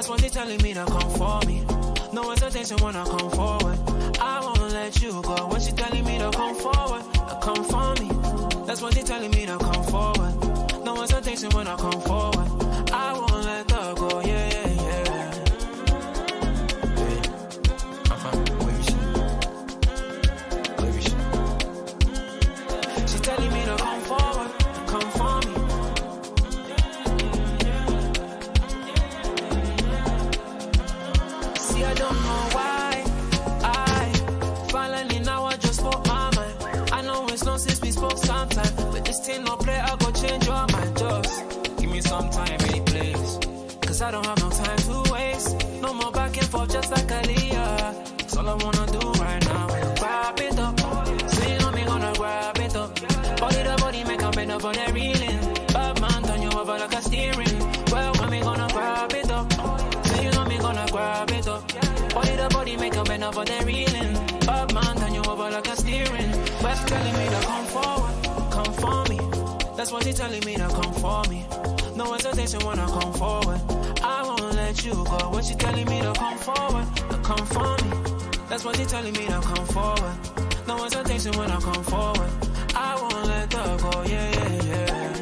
That's what they telling me to come for me. No hesitation when I come forward. I won't let you go. When she telling me to come forward, come for me. That's what they telling me to come forward. No hesitation when I come forward. I won't let her go. Yeah, yeah, yeah. She's telling me to come forward, come for me. See, I don't know why finally now I just spoke my mind. I know it's long since we spoke sometime, but this thing no play, I go change your mind. Just give me some time, any place, cause I don't have no time to waste. No more back and forth just like Aaliyah. That's all I wanna do right now. Grab it up, so you know me gonna grab it up. Body to body make a bend up on that reeling. Bad man turn you over like a steering. Well, when me gonna grab it up, so you know me gonna grab it up. Body to body make a bend up on that reeling. Bad man turn you over like a steering. Well, she telling me to come forward, come for me. That's what she telling me to come for me. No hesitation when I come forward. I won't let you go. When she telling me to come forward, come for me. That's what she telling me to come forward. No hesitation when I come forward. I won't let her go. Yeah, yeah, yeah.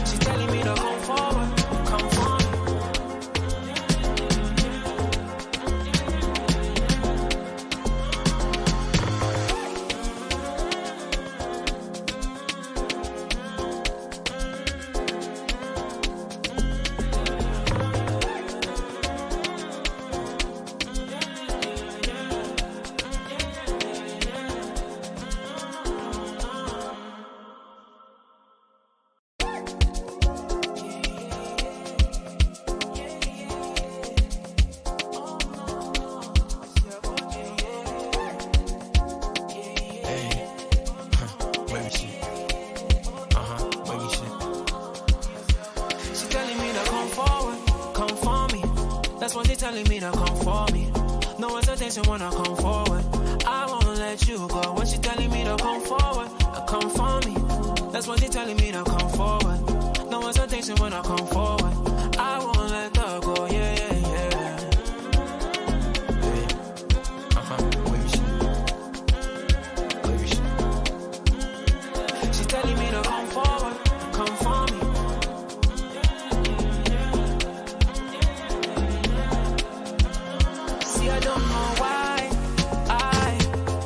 She's telling me to come forward, come for me. Telling me to come for me. No hesitation when I come forward. I won't let you go. When she telling me to come forward, come for me. That's what she telling me to come forward. No hesitation when I come forward. I won't let her go. Yeah, yeah, yeah. She's telling me to come forward, come for me. I don't know why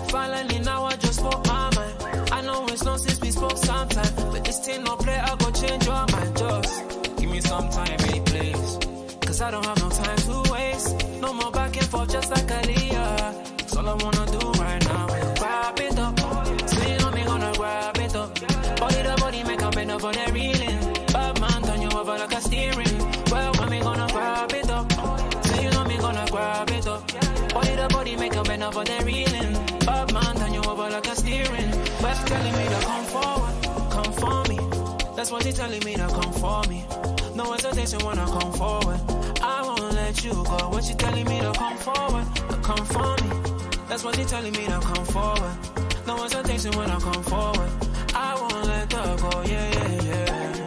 finally now I just spoke my mind. I know it's long since we spoke sometime, but this thing no play, I go change your mind. Just give me some time, any place, cause I don't have no time to waste. No more back and forth just like Aaliyah. That's all I wanna do right now. Grab it up, so you know me gonna grab it up. Body to body make a bend up on that reeling. Bad man turn you over like a steering. Well, when me gonna grab it up, so you know me gonna grab it up. Body to body make a bend up on that reeling. Bad man turn you over like a steering. Well, she telling me to come forward, come for me. That's what she telling me to come for me. No hesitation when I come forward. I won't let you go. When she telling me to come forward, come for me. That's what she telling me to come forward. No hesitation when I come forward. I won't let her go. Yeah, yeah, yeah.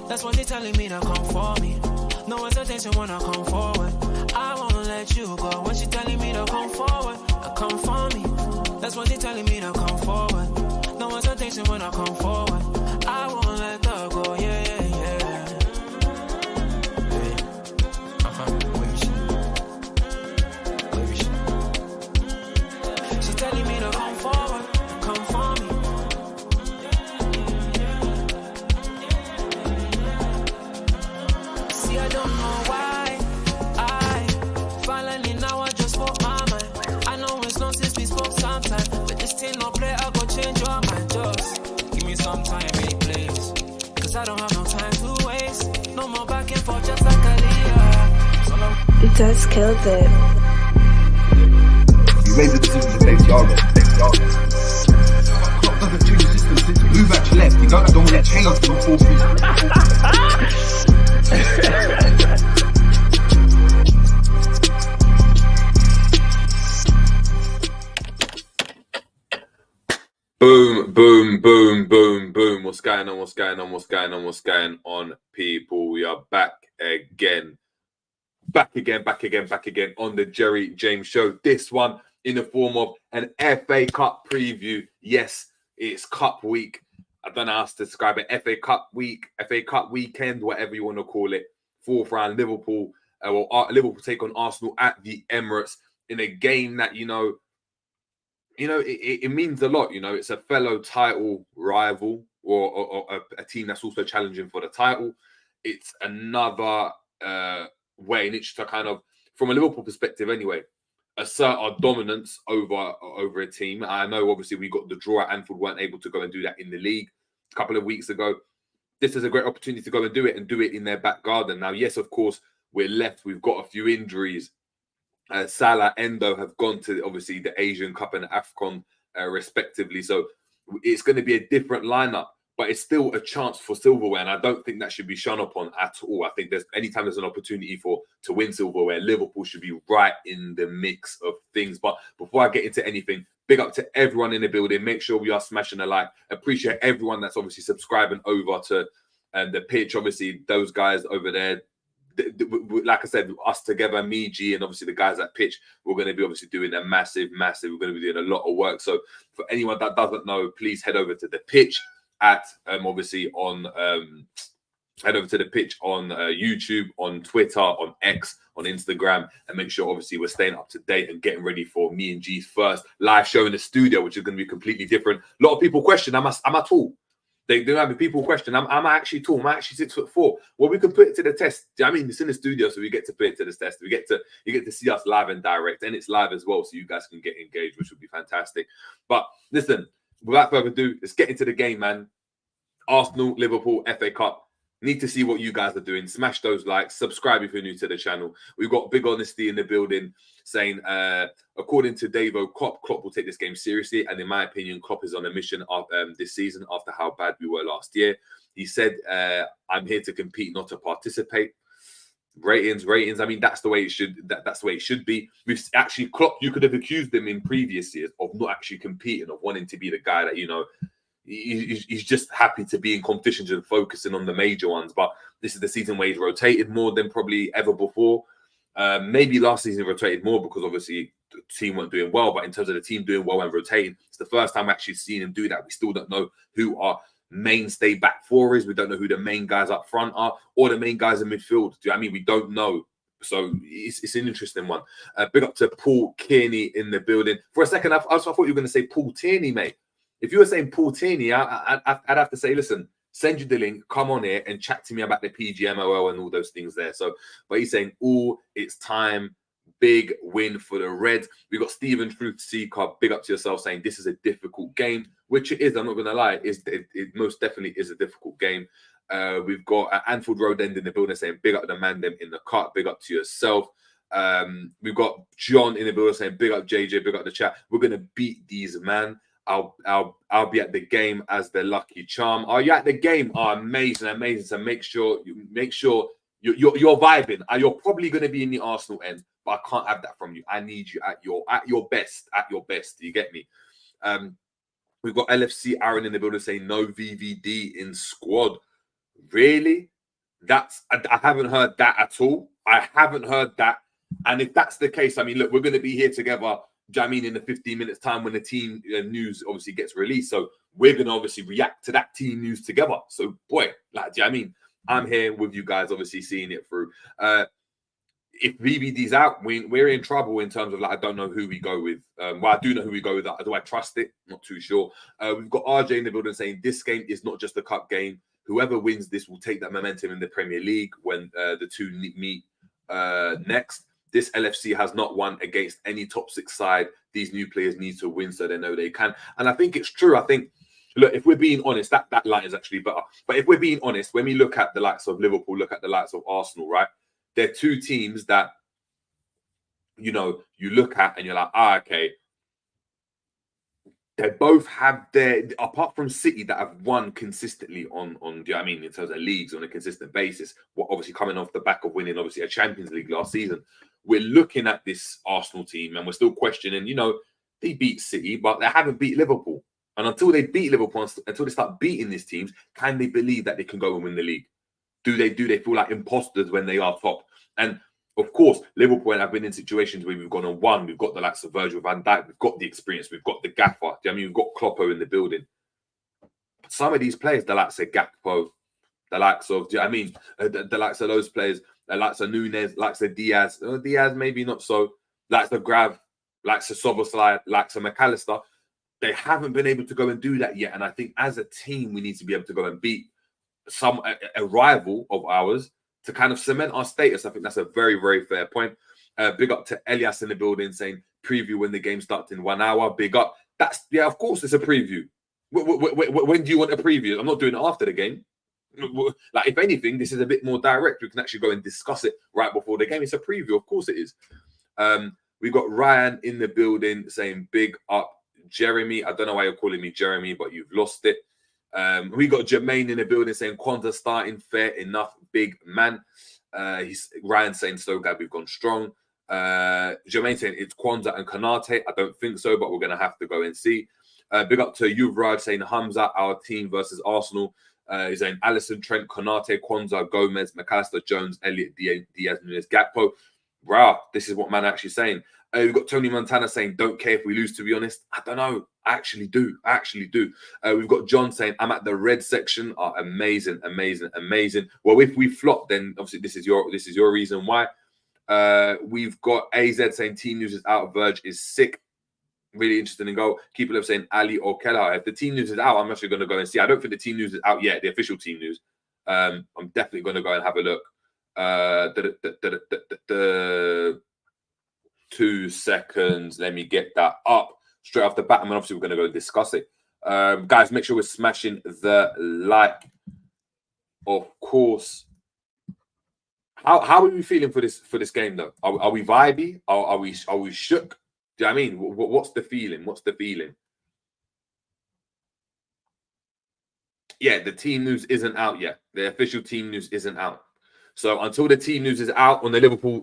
That's what they telling me to come for me. No hesitation when I come forward. I won't let you go. When she telling me to come forward, come for me. That's what they telling me to come forward. No hesitation when I come forward. I won't let her go. Yeah, yeah, yeah. Just killed it. You made the decision to play Thiago. Klopp doesn't change the system since Luvac left. You don't want to change the 4-3. Boom, boom, boom, boom, boom. What's going on? What's going on? What's going on? What's going on, people? We are back again. Back again on the Jerry James Show. This one in the form of an FA Cup preview. Yes, it's Cup week. I don't know how to describe it. FA Cup week, FA Cup weekend, whatever you want to call it. Fourth round, Liverpool. Liverpool take on Arsenal at the Emirates in a game that, it means a lot. It's a fellow title rival or a team that's also challenging for the title. It's another way in which to kind of, from a Liverpool perspective anyway, assert our dominance over a team. I know obviously we got the draw at Anfield, weren't able to go and do that in the league a couple of weeks ago. This is a great opportunity to go and do it in their back garden. Now, yes, of course, we're left. We've got a few injuries. Salah, Endo have gone to obviously the Asian Cup and the AFCON respectively. So it's going to be a different lineup, but it's still a chance for silverware, and I don't think that should be shone upon at all. I think anytime there's an opportunity to win silverware, Liverpool should be right in the mix of things. But before I get into anything, big up to everyone in the building. Make sure we are smashing a like. Appreciate everyone that's obviously subscribing over to the pitch. Obviously, those guys over there, like I said, us together, me, G, and obviously the guys at pitch, we're going to be obviously doing a massive, we're going to be doing a lot of work. So for anyone that doesn't know, please head over to the pitch at obviously on head over to the pitch on YouTube, on Twitter, on X, on Instagram, and make sure obviously we're staying up to date and getting ready for me and G's first live show in the studio, which is going to be completely different. A lot of people question, am I tall? They do have people question, am I actually tall? Am I actually 6'4"? Well, we can put it to the test. I mean, it's in the studio, so we get to put it to the test. You get to see us live and direct, and it's live as well, so you guys can get engaged, which would be fantastic. But listen, without further ado, let's get into the game, man. Arsenal, Liverpool, FA Cup. Need to see what you guys are doing. Smash those likes. Subscribe if you're new to the channel. We've got Big Honesty in the building saying, according to Davo, Klopp will take this game seriously. And in my opinion, Klopp is on a mission this season after how bad we were last year. He said, I'm here to compete, not to participate. Ratings. I mean, that's the way it should. That's the way it should be. We've actually, Klopp, you could have accused him in previous years of not actually competing, of wanting to be the guy that, he's just happy to be in competitions and focusing on the major ones. But this is the season where he's rotated more than probably ever before. Maybe last season he rotated more because obviously the team weren't doing well. But in terms of the team doing well and rotating, it's the first time I've actually seen him do that. We still don't know who our mainstay back four is. We don't know who the main guys up front are or the main guys in midfield. Do you know what I mean? We don't know. So it's an interesting one. Big up to Paul Kearney in the building. For a second, I thought you were going to say Paul Tierney, mate. If you were saying Paul Tierney, I'd have to say, listen, send you the link, come on here and chat to me about the PGMOL and all those things there. So, but he's saying, it's time. Big win for the Reds. We've got Stephen Truth Seeker, big up to yourself, saying this is a difficult game, which it is. I'm not going to lie. It most definitely is a difficult game. We've got Anfield Road End in the building saying, big up the man them in the cut, big up to yourself. We've got John in the building saying, big up JJ, big up the chat. We're going to beat these, man. I'll be at the game as the lucky charm. Are you at the game? Oh, amazing. So make sure you're vibing. You're probably going to be in the Arsenal end, but I can't have that from you. I need you at your best. You get me? We've got LFC Aaron in the building saying no VVD in squad. Really? I haven't heard that at all. I haven't heard that. And if that's the case, I mean, look, we're going to be here together. Do you know what I mean, in the 15 minutes time when the team news obviously gets released. So we're going to obviously react to that team news together. So boy, like, do you know what I mean? I'm here with you guys, obviously seeing it through. If VVD's out, we're in trouble in terms of, like, I don't know who we go with. Well, I do know who we go with. Do I trust it? Not too sure. We've got RJ in the building saying this game is not just a cup game. Whoever wins this will take that momentum in the Premier League when the two meet next. This LFC has not won against any top six side. These new players need to win so they know they can. And I think it's true. I think, look, if we're being honest, that line is actually better. But if we're being honest, when we look at the likes of Liverpool, look at the likes of Arsenal, right? They're two teams that you know, you look at and you're like, okay, they both have their, apart from City that have won consistently on do you know what I mean, in terms of leagues on a consistent basis, what obviously coming off the back of winning obviously a Champions League last season, we're looking at this Arsenal team and we're still questioning, you know, they beat City, but they haven't beat Liverpool. And until they beat Liverpool, until they start beating these teams, can they believe that they can go and win the league? Do they feel like imposters when they are top? And of course, Liverpool have been in situations where we've gone and won. We've got the likes of Virgil van Dijk. We've got the experience. We've got the gaffer. I mean, we've got Kloppo in the building. But some of these players, the likes of Gakpo, the likes of, do you know what I mean? The likes of those players, the likes of Nunes, likes of Diaz. Diaz, maybe not so. Likes of Grav, likes of Soboslai, likes of McAllister. They haven't been able to go and do that yet. And I think as a team, we need to be able to go and beat a rival of ours to kind of cement our status. I think that's a very, very fair point. Big up to Elias in the building saying preview when the game starts in 1 hour. Big up. That's, yeah, of course it's a preview. When do you want a preview? I'm not doing it after the game. Like, if anything, this is a bit more direct. We can actually go and discuss it right before the game. It's a preview. Of course it is. We've got Ryan in the building saying big up Jeremy. I don't know why you're calling me Jeremy, but you've lost it. We got Jermaine in the building saying Kwanzaa starting, fair enough, big man. He's Ryan saying so glad we've gone strong. Jermaine saying it's Kwanzaa and Kanate. I don't think so, but we're gonna have to go and see. Big up to Yuvraj saying Hamza, our team versus Arsenal. He's saying Allison, Trent, Konate, Kwanzaa, Gomez, McAllister, Jones, Elliott, Diaz, Nunes, Gakpo. Wow, this is what man actually saying. We've got Tony Montana saying, don't care if we lose, to be honest. I don't know. I actually do. We've got John saying, I'm at the red section. Oh, amazing. Well, if we flop, then obviously this is your reason why. We've got AZ saying team news is out. Verge is sick. Really interesting in goal. Keep it up saying Ali or Keller. If the team news is out, I'm actually going to go and see. I don't think the team news is out yet, the official team news. I'm definitely going to go and have a look. 2 seconds. Let me get that up straight off the bat. And obviously, we're going to go and discuss it. Guys, make sure we're smashing the like. Of course. How are we feeling for this game though? Are we vibey? Are we shook? Do you know what I mean? What's the feeling? Yeah, the team news isn't out yet. The official team news isn't out. So until the team news is out on the Liverpool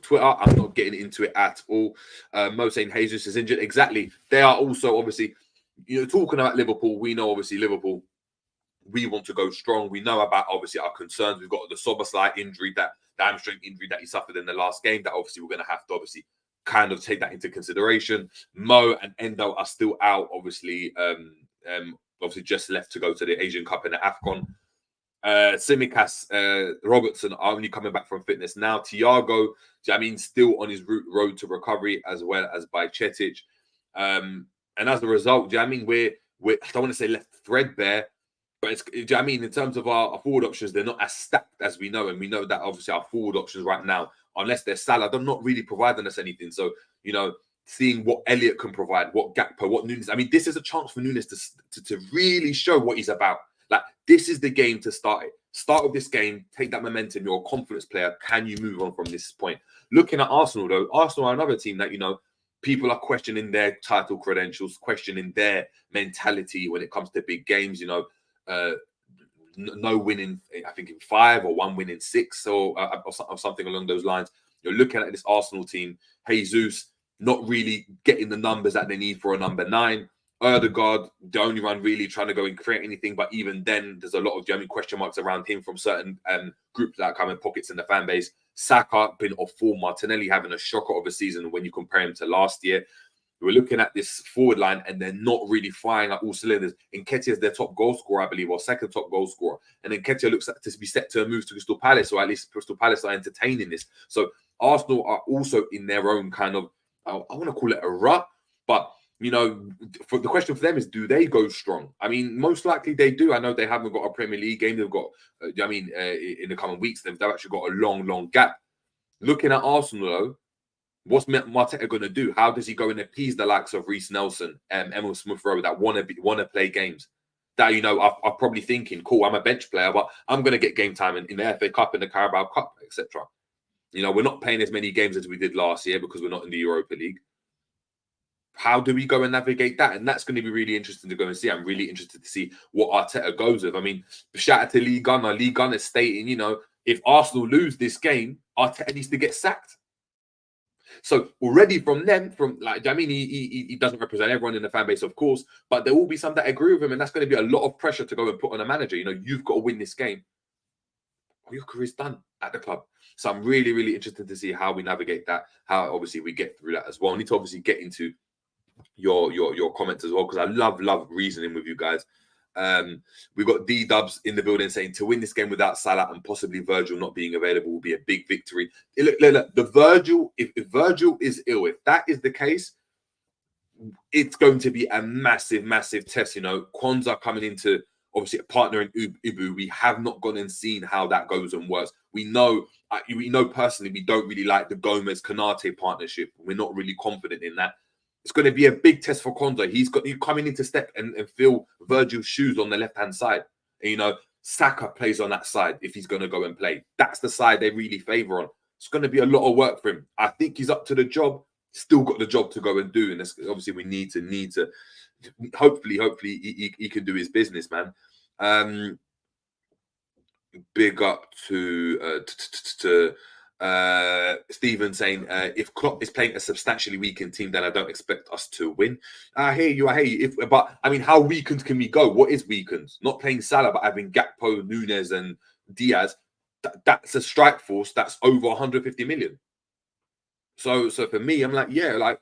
Twitter, I'm not getting into it at all. Mo saying Jesus is injured. Exactly. They are also obviously, talking about Liverpool. We know obviously Liverpool. We want to go strong. We know about obviously our concerns. We've got the Soboslai injury, that hamstring injury that he suffered in the last game. That obviously we're going to have to obviously kind of take that into consideration. Mo and Endo are still out. Obviously, obviously just left to go to the Asian Cup and the AFCON. Tsimikas, Robertson are only coming back from fitness now. Thiago, still on his road to recovery, as well as by Cetic. And as a result, we're I don't want to say left threadbare, but it's, in terms of our forward options, they're not as stacked as we know. And we know that obviously our forward options right now, unless they're Salah, they're not really providing us anything. So, seeing what Elliott can provide, what Gakpo, what Nunes. This is a chance for Nunes to really show what he's about. Like, this is the game to start it. Start with this game, take that momentum. You're a confidence player. Can you move on from this point? Looking at Arsenal, though, Arsenal are another team that, people are questioning their title credentials, questioning their mentality when it comes to big games. No winning, I think, in 5 or 1 win in 6 or something along those lines. You're looking at this Arsenal team. Jesus not really getting the numbers that they need for a number 9. Erdegaard, the only one really trying to go and create anything, but even then, there's a lot of question marks around him from certain groups that come in pockets in the fan base. Saka been off form. Martinelli having a shocker of a season when you compare him to last year. We're looking at this forward line, and they're not really firing at all cylinders. Nketiah is their top goal scorer, I believe, or second top goal scorer. And Nketiah looks to be set to move to Crystal Palace, or at least Crystal Palace are entertaining this. So Arsenal are also in their own kind of, I want to call it a rut, but for the question for them is, do they go strong? Most likely they do. I know they haven't got a Premier League game. They've got, in the coming weeks, they've actually got a long gap. Looking at Arsenal, though, what's Arteta going to do? How does he go and appease the likes of Reece Nelson and Emil Smith-Rowe that want to play games? That, are probably thinking, cool, I'm a bench player, but I'm going to get game time in the FA Cup, in the Carabao Cup, etc. You know, we're not playing as many games as we did last year because we're not in the Europa League. How do we go and navigate that? And that's going to be really interesting to go and see. I'm really interested to see what Arteta goes with. I mean, shout out to Lee Gunner. Lee Gunner stating, you know, if Arsenal lose this game, Arteta needs to get sacked. So already from them, I mean, he doesn't represent everyone in the fan base, of course, but there will be some that agree with him, and that's going to be a lot of pressure to go and put on a manager. You know, you've got to win this game, or your career's done at the club. So I'm really, really interested to see how we navigate that, how obviously we get through that as well. I need to obviously get into your comments as well, because I love reasoning with you guys. We've got D-Dubs in the building saying to win this game without Salah and possibly Virgil not being available will be a big victory. Look, the Virgil, if Virgil is ill, if that is the case, it's going to be a massive test. You know, Kwanzaa coming into obviously a partner in Ibu. We have not gone and seen how that goes and works. We know personally we don't really like the Gomez-Kanate partnership. We're not really confident in that. It's going to be a big test for Kwanzaa. He's coming into step and feel Virgil's shoes on the left-hand side. And, you know, Saka plays on that side if he's going to go and play. That's the side they really favour on. It's going to be a lot of work for him. I think he's up to the job. Still got the job to go and do. And obviously we need to hopefully he can do his business, man. Big up to Stephen saying if Klopp is playing a substantially weakened team, then I don't expect us to win. I hear you. But I mean, how weakened can we go? What is weakened? Not playing Salah, but having Gakpo, Nunes, and Diaz. That's a strike force that's over 150 million. So for me, I'm like, yeah, like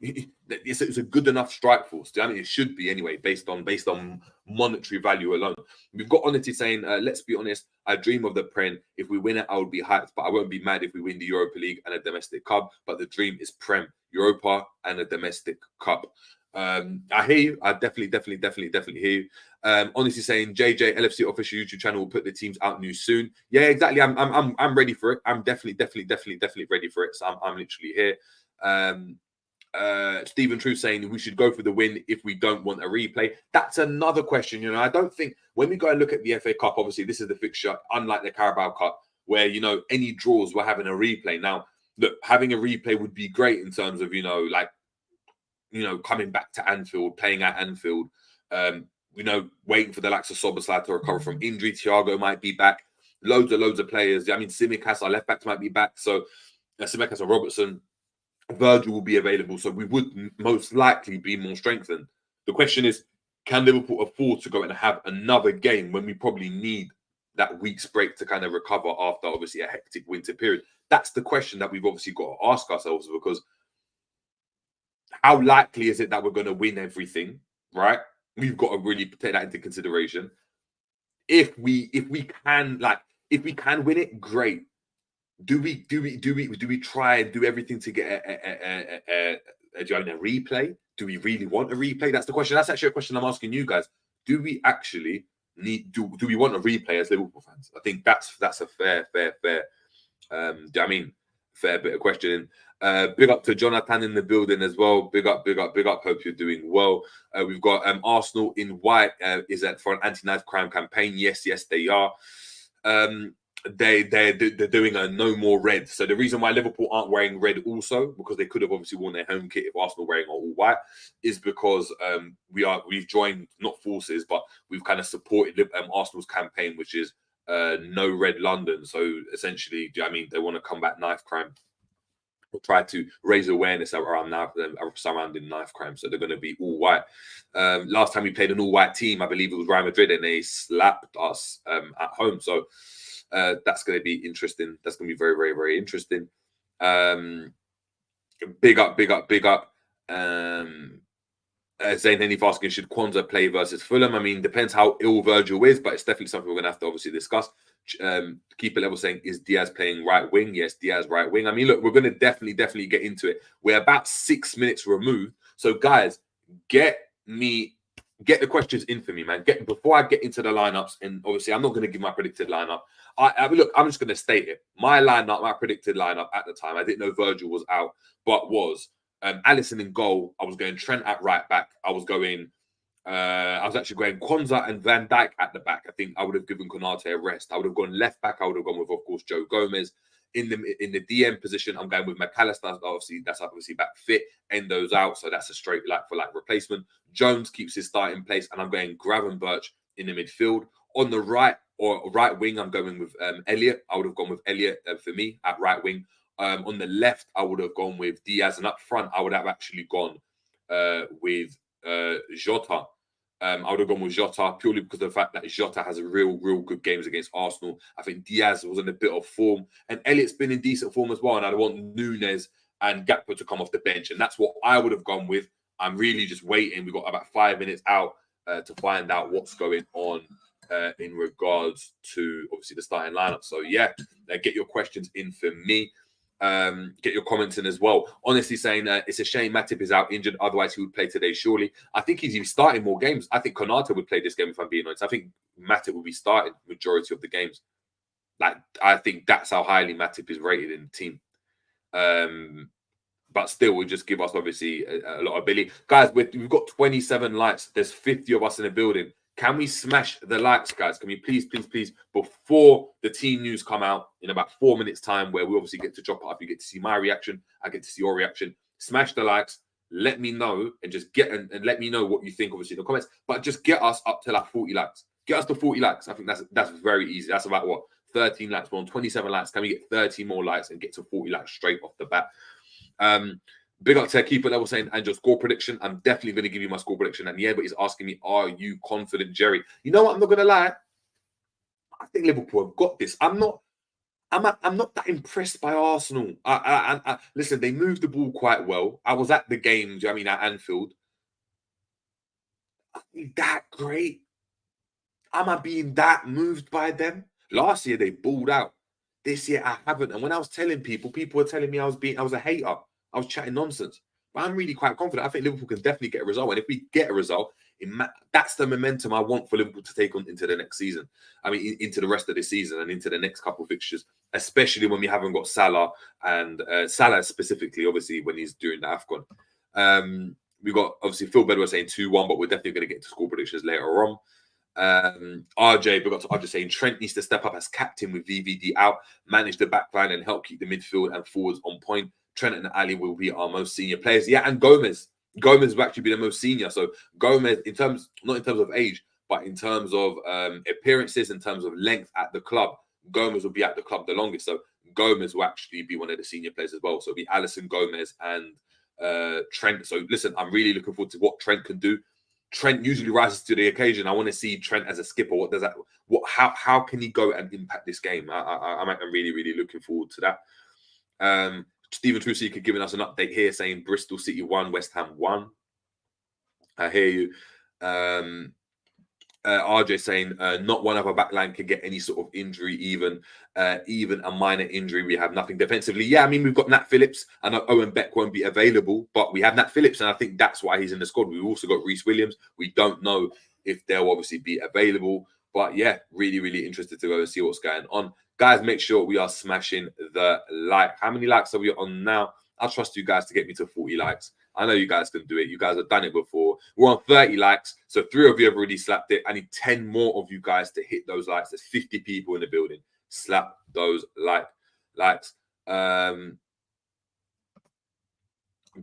it's a good enough strike force. I mean, it should be anyway, based on monetary value alone. We've got Onity saying, let's be honest, I dream of the Prem. If we win it, I would be hyped, but I won't be mad if we win the Europa League and a domestic cup. But the dream is Prem, Europa, and a domestic cup. I hear you. I definitely hear you. Honestly saying, JJ LFC official YouTube channel will put the teams out new soon. Yeah, exactly. I'm ready for it. I'm definitely ready for it. So I'm literally here. Stephen True saying we should go for the win if we don't want a replay. That's another question. You know, I don't think when we go and look at the FA Cup, obviously this is the fixture, unlike the Carabao Cup, where, you know, any draws we're having a replay. Now, look, having a replay would be great in terms of, you know, like, you know, coming back to Anfield, playing at Anfield, you know, waiting for the likes of Szoboszlai to recover from injury. Thiago might be back. Loads of players. I mean, Tsimikas, our left backs, might be back. So Tsimikas and Robertson, Virgil will be available. So we would most likely be more strengthened. The question is, can Liverpool afford to go and have another game when we probably need that week's break to kind of recover after obviously a hectic winter period? That's the question that we've obviously got to ask ourselves, because how likely is it that we're going to win everything, right? We've got to really take that into consideration. If we can win it, great. Do we try and do everything to get a replay? Do we really want a replay? That's the question. That's actually a question I'm asking you guys. Do we actually do we want a replay as Liverpool fans? I think that's a fair fair bit of questioning. Big up to Jonathan in the building as well. Big up. Hope you're doing well. We've got Arsenal in white is for an anti-knife crime campaign. Yes, they are. They're doing a no more red. So the reason why Liverpool aren't wearing red also, because they could have obviously worn their home kit if Arsenal were wearing all white, is because we've joined, not forces, but we've kind of supported Arsenal's campaign, which is no red London. So essentially, I mean, they want to combat knife crime, or try to raise awareness surrounding knife crime. So they're going to be all white. Last time we played an all white team, I believe it was Real Madrid, and they slapped us at home. So that's going to be interesting. That's going to be very interesting. Big up. Zayn Henny asking, should Kwanzaa play versus Fulham? I mean, depends how ill Virgil is, but it's definitely something we're going to have to obviously discuss. Keep it level saying, is Diaz playing right wing? Yes, Diaz right wing. I mean, look, we're going to definitely get into it. We're about 6 minutes removed. So guys, get the questions in for me, man. Before I get into the lineups, and obviously I'm not going to give my predicted lineup. Look, I'm just going to state it. My predicted lineup at the time, I didn't know Virgil was out, but was Alisson in goal. I was going Trent at right back. I was actually going Kwanzaa and Van Dijk at the back. I think I would have given Konate a rest. I would have gone left back. I would have gone with, of course, Joe Gomez. In the DM position, I'm going with McAllister. That's obviously back fit. Endo's out, so that's a straight replacement. Jones keeps his starting place, and I'm going Gravenberch in the midfield. On the right wing, I'm going with Elliott. I would have gone with Elliott for me at right wing. On the left, I would have gone with Diaz, and up front, I would have actually gone with Jota. I would have gone with Jota purely because of the fact that Jota has a real good games against Arsenal. I think Diaz was in a bit of form, and Elliott's been in decent form as well. And I want Nunes and Gakpo to come off the bench, and that's what I would have gone with. I'm really just waiting. We've got about 5 minutes out to find out what's going on in regards to obviously the starting lineup. So yeah, get your questions in for me. Get your comments in as well. Honestly saying it's a shame Matip is out injured, otherwise he would play today surely. I think he's even starting more games. I think Konate would play this game, if I'm being honest. I think Matip will be starting majority of the games. I think that's how highly Matip is rated in the team. But still will just give us obviously a lot of ability. Guys, we've got 27 likes. There's 50 of us in the building. Can we smash the likes, guys? Can we please, before the team news come out in about 4 minutes' time, where we obviously get to drop it up, you get to see my reaction, I get to see your reaction. Smash the likes. Let me know and just and let me know what you think, obviously, in the comments. But just get us up to 40 likes. Get us to 40 likes. I think that's very easy. That's about what? 13 likes. We're on 27 likes. Can we get 30 more likes and get to 40 likes straight off the bat? Big up to keeper level saying, and your score prediction. I'm definitely going to give you my score prediction. And yeah, but he's asking me, are you confident, Jerry? You know what? I'm not going to lie. I think Liverpool have got this. I'm not that impressed by Arsenal. Listen, they moved the ball quite well. I was at the game, at Anfield. I think that great. Am I being that moved by them? Last year, they balled out. This year, I haven't. And when I was telling people were telling me I was a hater. I was chatting nonsense. But I'm really quite confident. I think Liverpool can definitely get a result. And if we get a result, that's the momentum I want for Liverpool to take on into the next season. Into the rest of the season and into the next couple of fixtures, especially when we haven't got Salah and Salah specifically, obviously, when he's doing the AFCON. We've got, obviously, Phil Bedwell saying 2-1, but we're definitely going to get to score predictions later on. RJ, we got to RJ saying Trent needs to step up as captain with VVD out, manage the backline and help keep the midfield and forwards on point. Trent and Ali will be our most senior players. Yeah, and Gomez will actually be the most senior. So Gomez, not in terms of age, but in terms of appearances, in terms of length at the club, Gomez will be at the club the longest. So Gomez will actually be one of the senior players as well. So it'll be Alisson, Gomez, and Trent. So listen, I'm really looking forward to what Trent can do. Trent usually rises to the occasion. I want to see Trent as a skipper. What does that? How can he go and impact this game? I'm really looking forward to that. Stephen Truseeker giving us an update here saying Bristol City 1, West Ham 1. I hear you. RJ saying not one of our backline can get any sort of injury, even a minor injury. We have nothing defensively. Yeah, we've got Nat Phillips. I know Owen Beck won't be available, but we have Nat Phillips, and I think that's why he's in the squad. We've also got Reece Williams. We don't know if they'll obviously be available, but yeah, really interested to go and see what's going on. Guys, make sure we are smashing the like. How many likes are we on now? I trust you guys to get me to 40 likes. I know you guys can do it. You guys have done it before. We're on 30 likes. So 3 of you have already slapped it. I need 10 more of you guys to hit those likes. There's 50 people in the building. Slap those likes.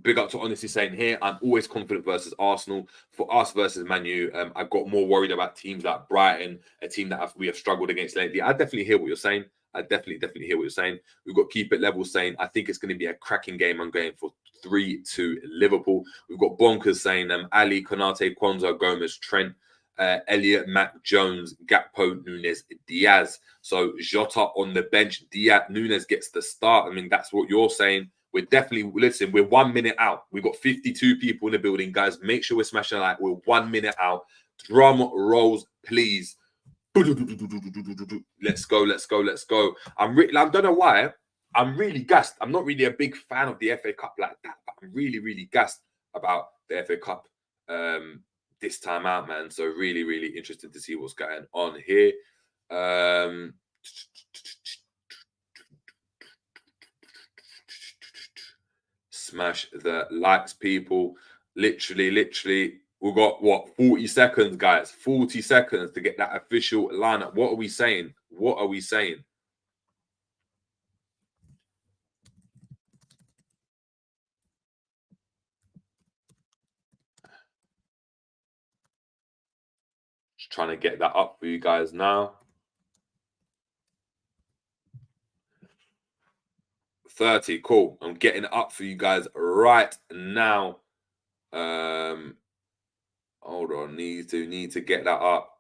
Big up to Honestly saying here, I'm always confident versus Arsenal. For us versus Man U, I got more worried about teams like Brighton, a team that we have struggled against lately. I definitely hear what you're saying. I definitely hear what you're saying. We've got Keep It Level saying, I think it's going to be a cracking game. I'm going for 3-2 Liverpool. We've got Bonkers saying, Ali, Konate, Kwanzaa, Gomez, Trent, Elliott, Mac, Jones, Gakpo, Nunes, Diaz. So Jota on the bench. Nunes gets the start. That's what you're saying. We're definitely, listen, we're 1 minute out. We've got 52 people in the building, guys. Make sure we're smashing a like. We're 1 minute out. Drum rolls, please. Let's go. I don't know why. I'm really gassed. I'm not really a big fan of the FA Cup like that, but I'm really gassed about the FA Cup this time out, man. So really interested to see what's going on here. Smash the likes, people. Literally. We've got, 40 seconds, guys. 40 seconds to get that official lineup. What are we saying? Just trying to get that up for you guys now. 30, cool. I'm getting it up for you guys right now. Hold on, need to get that up.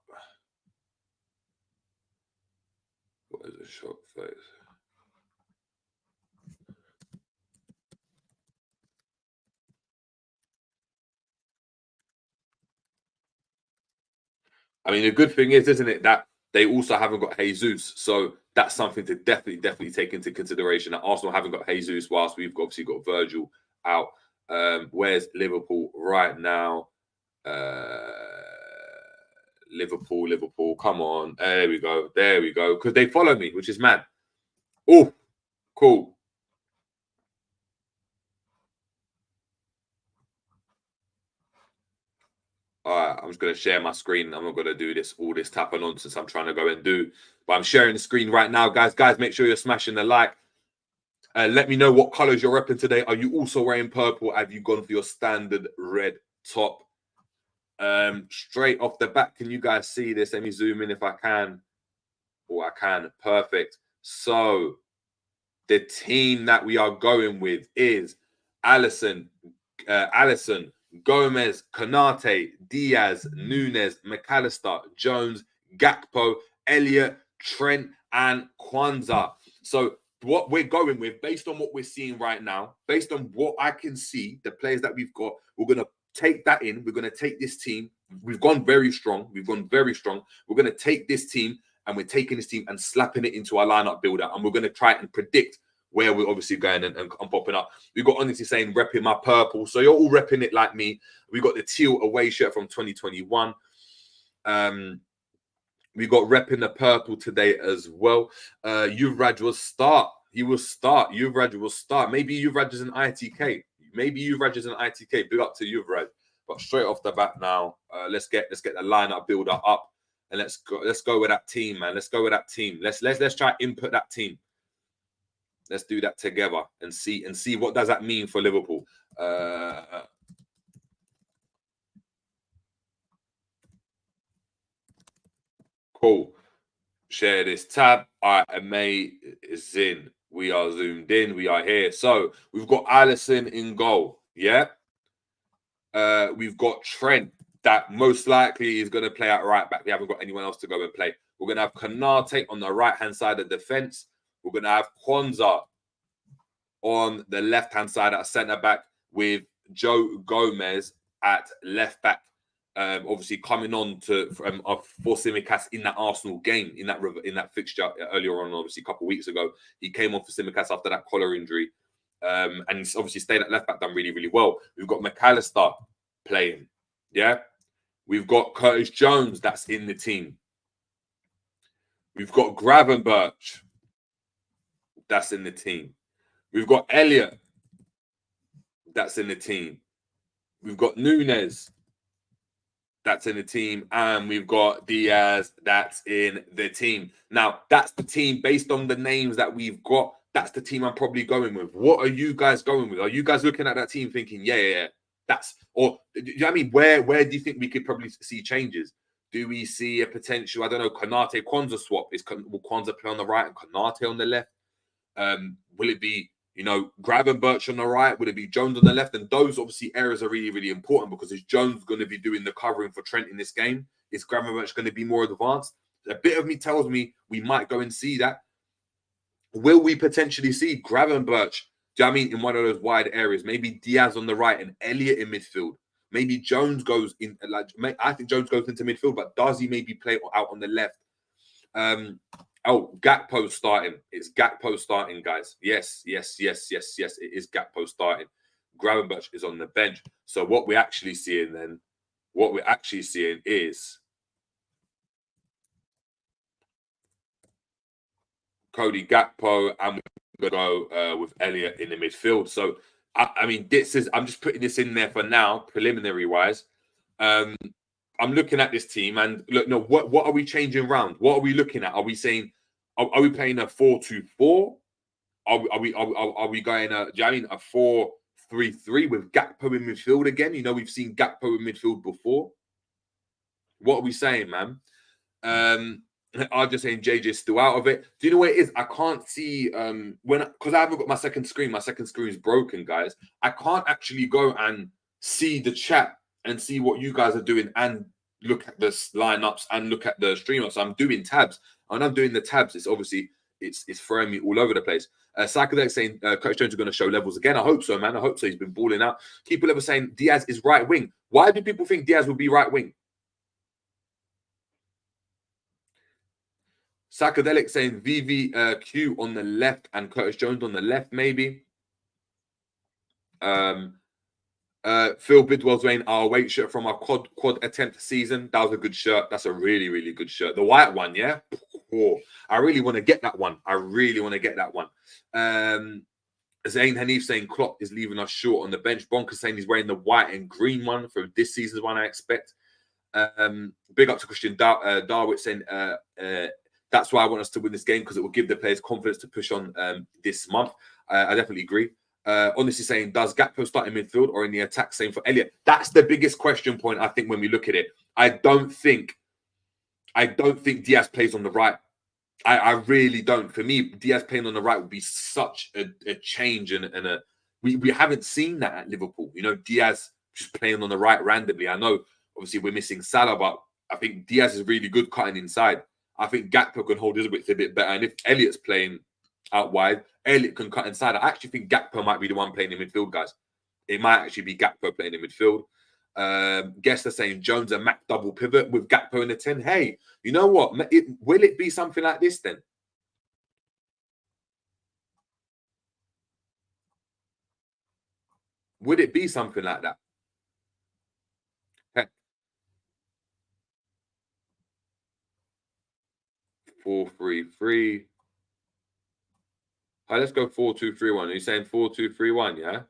What is a short face? I mean, the good thing is, isn't it, that they also haven't got Jesus. So that's something to definitely take into consideration. That Arsenal haven't got Jesus, whilst we've obviously got Virgil out. Where's Liverpool right now? Liverpool, come on. There we go. Because they follow me, which is mad. Oh, cool. All right, I'm just going to share my screen. I'm not going to do all this type of nonsense I'm trying to go and do. But I'm sharing the screen right now, guys. Guys, make sure you're smashing the like. Let me know what colors you're repping today. Are you also wearing purple? Have you gone for your standard red top? Straight off the bat, can you guys see this? Let me zoom in if I can. Oh, I can. Perfect. So the team that we are going with is Alisson, Gomez, Konate, Diaz, Nunes, McAllister, Jones, Gakpo, Elliott, Trent, and Kwanzaa. So what we're going with, based on what we're seeing right now, based on what I can see, the players that we've got, we're going to take that in. We're going to take this team. We've gone very strong. We're going to take this team, and we're taking this team and slapping it into our lineup builder, and we're going to try and predict where we're obviously going and popping up. We've got honestly saying repping my purple. So you're all repping it like me. We got the teal away shirt from 2021. We got repping the purple today as well. Yuvraj will start. He will start. Yuvraj will start. Maybe Yuvraj is an ITK. Big up to Yuvraj. But straight off the bat now, let's get the lineup builder up, and let's go with that team, man. Let's try to input that team. Let's do that together and see what does that mean for Liverpool. Cool. Share this tab. All right, amazing. We are zoomed in. We are here. So we've got Alisson in goal. Yeah. We've got Trent, that most likely is going to play at right back. We haven't got anyone else to go and play. We're going to have Konate on the right-hand side of the defense. We're going to have Kwanzaa on the left-hand side at centre-back, with Joe Gomez at left-back. Obviously coming on for Tsimikas in that Arsenal game, in that fixture earlier on, obviously a couple of weeks ago. He came on for Tsimikas after that collar injury. And he's obviously stayed at left back, done really, really well. We've got McAllister playing. Yeah. We've got Curtis Jones that's in the team. We've got Gravenberch that's in the team. We've got Elliott that's in the team. We've got Nunes that's in the team, and we've got Diaz that's in the team. Now, that's the team based on the names that we've got. That's the team I'm probably going with. What are you guys going with? Are you guys looking at that team thinking, yeah, that's, or do you know what I mean? Where do you think we could probably see changes? Do we see a potential, I don't know, Konate Kwanzaa swap? Will Kwanzaa play on the right and Konate on the left? Will it be, Gravenberch on the right? Will it be Jones on the left? And those obviously areas are really, really important, because is Jones going to be doing the covering for Trent in this game? Is Gravenberch going to be more advanced? A bit of me tells me we might go and see that. Will we potentially see Gravenberch, do you know what I mean, in one of those wide areas? Maybe Diaz on the right and Elliott in midfield. Maybe Jones goes in, I think Jones goes into midfield, but does he maybe play out on the left? Gakpo starting. It's Gakpo starting, guys. Yes. It is Gakpo starting. Gravenberch is on the bench. So what we're actually seeing is Cody Gakpo, and we're going to go with Elliott in the midfield. So, I mean, I'm just putting this in there for now, preliminary-wise. I'm looking at this team, and look, no, what are we changing around? What are we looking at? Are we saying, are we playing a 4-2-4? Are we going a 4-3-3 with Gakpo in midfield again? We've seen Gakpo in midfield before. What are we saying, man? I'm just saying JJ's still out of it. Do you know what it is? I can't see because I haven't got my second screen. My second screen is broken, guys. I can't actually go and see the chat and see what you guys are doing and look at the lineups and look at the stream. So I'm doing tabs. And I'm doing the tabs. It's obviously it's throwing me all over the place. Saka saying Coach Jones is going to show levels again. I hope so, man. I hope so. He's been balling out. People ever saying Diaz is right wing. Why do people think Diaz will be right wing? Sakadelic saying VVQ on the left and Curtis Jones on the left, maybe. Phil Bidwell's wearing our weight shirt from our quad attempt season. That was a good shirt. That's a really, really good shirt. The white one, yeah? Oh, I really want to get that one. I really want to get that one. Zayn Hanif saying Klopp is leaving us short on the bench. Bonker saying he's wearing the white and green one for this season's one, I expect. Big up to Christian Darwick saying that's why I want us to win this game, because it will give the players confidence to push on this month. I definitely agree. Honestly saying, does Gakpo start in midfield or in the attack? Same for Elliot. That's the biggest question point, I think, when we look at it. I don't think Diaz plays on the right. I really don't. For me, Diaz playing on the right would be such a change, and we haven't seen that at Liverpool. You know, Diaz just playing on the right randomly. I know, obviously, we're missing Salah, but I think Diaz is really good cutting inside. I think Gakpo can hold his width a bit better, and if Elliot's playing out wide, Elliot can cut inside. I actually think Gakpo might be the one playing in midfield, guys. It might actually be Gakpo playing in midfield. Guests are saying Jones and Mac double pivot with Gakpo in the 10. Hey, you know what? Will it be something like this then? Would it be something like that? Hey. 4-3-3. Let's go 4-2-3-1. Are you saying 4-2-3-1, yeah?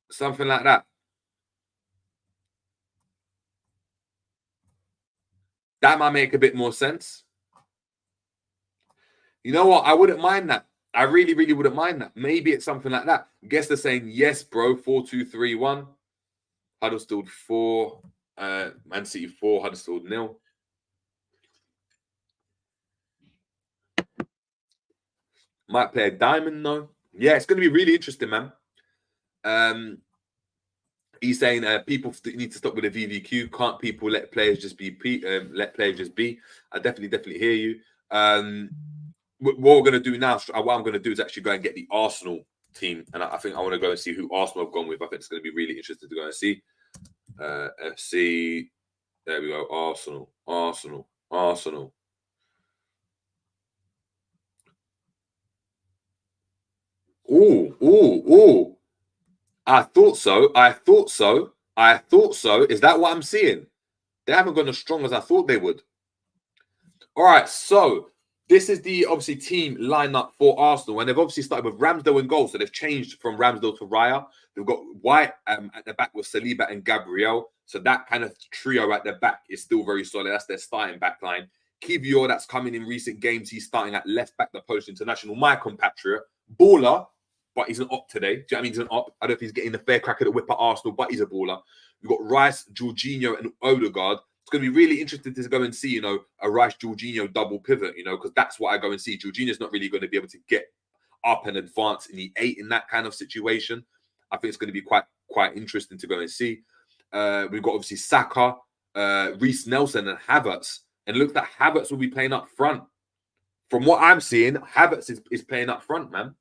Something like that. That might make a bit more sense. You know what? I wouldn't mind that. I really, really wouldn't mind that. Maybe it's something like that. Guess they're saying, yes, bro, 4-2-3-1. Huddersfield 4, Man City 4, Huddersfield 0. Might play a diamond, though. Yeah, it's going to be really interesting, man. He's saying people need to stop with the VVQ. Can't people let players just be? Let players just be. I definitely hear you. What we're going to do now, what I'm going to do is actually go and get the Arsenal team, and I think I want to go and see who Arsenal have gone with. I think it's going to be really interesting to go and see. FC, there we go. Arsenal. Ooh. I thought so. Is that what I'm seeing? They haven't gone as strong as I thought they would. All right, so this is the obviously team lineup for Arsenal, and they've obviously started with Ramsdale in goal, so they've changed from Ramsdale to Raya. They've got White at the back with Saliba and Gabriel, so that kind of trio at the back is still very solid. That's their starting back line. Kivior, that's coming in recent games. He's starting at left back, the Polish international, my compatriot. Baller, but he's an op today. Do you know what I mean? He's an op. I don't know if he's getting the fair crack at the whip at Arsenal, but he's a baller. We've got Rice, Jorginho, and Odegaard. It's going to be really interesting to go and see, you know, a Rice Jorginho double pivot, you know, because that's what I go and see. Jorginho's not really going to be able to get up and advance in the 8 in that kind of situation. I think it's going to be quite interesting to go and see. We've got obviously Saka, Reece Nelson, and Havertz. And look, that Havertz will be playing up front. From what I'm seeing, Havertz is playing up front, man.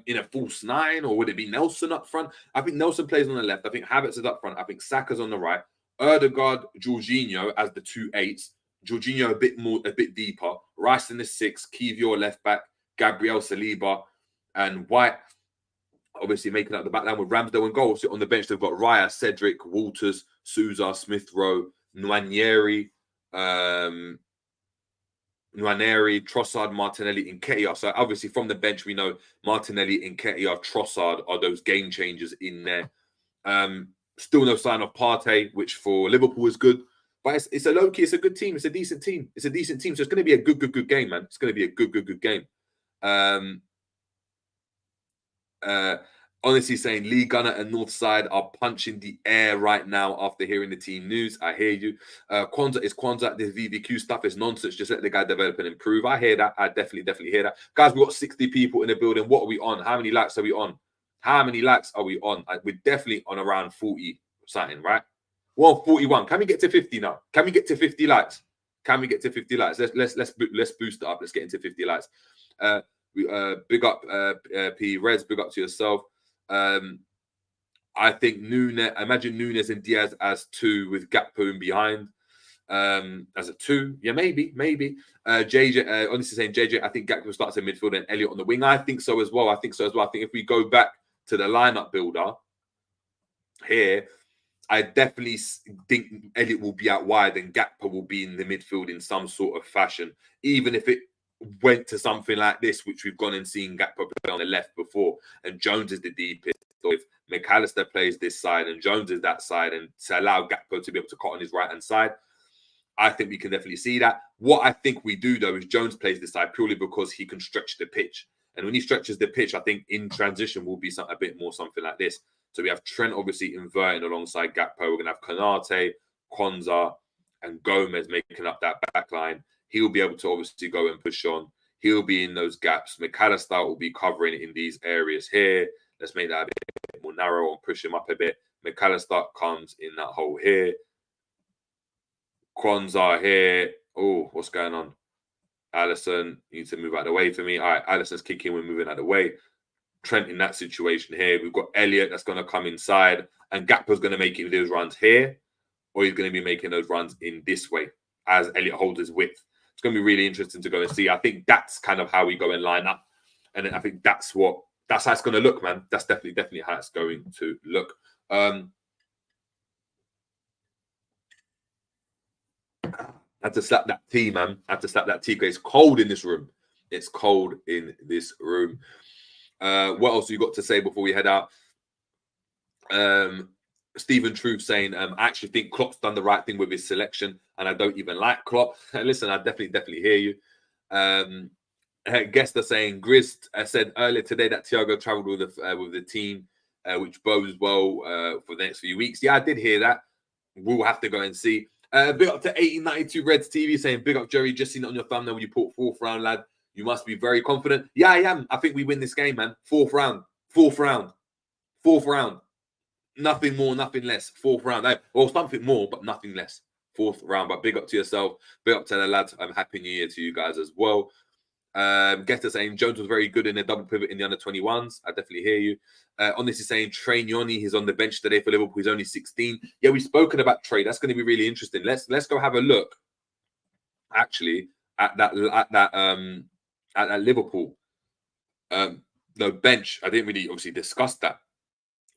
In a false 9, or would it be Nelson up front? I think Nelson plays on the left. I think Havertz is up front. I think Saka's on the right. Odegaard, Jorginho as the 2 8s. Jorginho a bit deeper. Rice in the 6. Kivior left back. Gabriel, Saliba, and White. Obviously making up the back line with Ramsdale and goal. So on the bench they've got Raya, Cedric, Walters, Souza, Smith Rowe, Nwaneri, Trossard, Martinelli, and Nketiah. So obviously from the bench, we know Martinelli, and Nketiah, Trossard are those game changers in there. Still no sign of Partey, which for Liverpool is good. But it's a low-key, it's a good team. It's a decent team. So it's going to be a good game, man. It's going to be a good game. Um, Honestly saying Lee Gunner and Northside are punching the air right now after hearing the team news. I hear you. Kwanzaa is Kwanzaa. This VVQ stuff is nonsense. Just let the guy develop and improve. I hear that. I definitely hear that. Guys, we've got 60 people in the building. What are we on? How many likes are we on? How many likes are we on? We're definitely on around 40 something, right? 141. Can we get to 50 now? Can we get to 50 likes? Can we get to 50 likes? Let's boost it up. Let's get into 50 likes. Big up P Reds. Big up to yourself. I think imagine Nunes and Diaz as 2 with Gakpo in behind. As a 2, yeah, maybe. JJ, honestly saying JJ, I think Gakpo starts in midfield and Elliot on the wing. I think so as well. I think if we go back to the lineup builder here, I definitely think Elliot will be out wide and Gakpo will be in the midfield in some sort of fashion, even if it went to something like this, which we've gone and seen Gakpo play on the left before, and Jones is the deepest. So if McAllister plays this side and Jones is that side, and to allow Gakpo to be able to cut on his right-hand side, I think we can definitely see that. What I think we do, though, is Jones plays this side purely because he can stretch the pitch. And when he stretches the pitch, I think in transition will be a bit more something like this. So we have Trent obviously inverting alongside Gakpo. We're going to have Konate, Kwanzaa, and Gomez making up that back line. He'll be able to obviously go and push on. He'll be in those gaps. McAllister will be covering in these areas here. Let's make that a bit more narrow and push him up a bit. McAllister comes in that hole here. Kwanzaa here. Oh, what's going on? Allison, you need to move out of the way for me. All right, Allison's kicking. We're moving out of the way. Trent in that situation here. We've got Elliot that's going to come inside. And Gakpo's going to make it those runs here. Or he's going to be making those runs in this way as Elliot holds his width. It's going to be really interesting to go and see. I think that's kind of how we go and line up. And then I think that's how it's going to look, man. That's definitely how it's going to look. I had to slap that tea, man. I had to slap that tea because it's cold in this room. It's cold in this room. What else you got to say before we head out? Stephen Truth saying, I actually think Klopp's done the right thing with his selection, and I don't even like Klopp. Listen, I definitely hear you. Guest are saying, Grist said earlier today that Thiago travelled with the team, which bodes well for the next few weeks. Yeah, I did hear that. We'll have to go and see. Big up to 1892 Reds TV saying, big up Jerry, just seen it on your thumbnail when you put 4th round, lad. You must be very confident. Yeah, I am. I think we win this game, man. 4th round. Nothing more, nothing less. 4th round. Well, something more, but nothing less. 4th round. But big up to yourself. Big up to the lads. Happy New Year to you guys as well. Guest is saying Jones was very good in a double pivot in the under-21s. I definitely hear you. Honestly saying Trey Nyoni, he's on the bench today for Liverpool. He's only 16. Yeah, we've spoken about Trey. That's going to be really interesting. Let's go have a look. Actually, at that Liverpool bench. I didn't really obviously discuss that.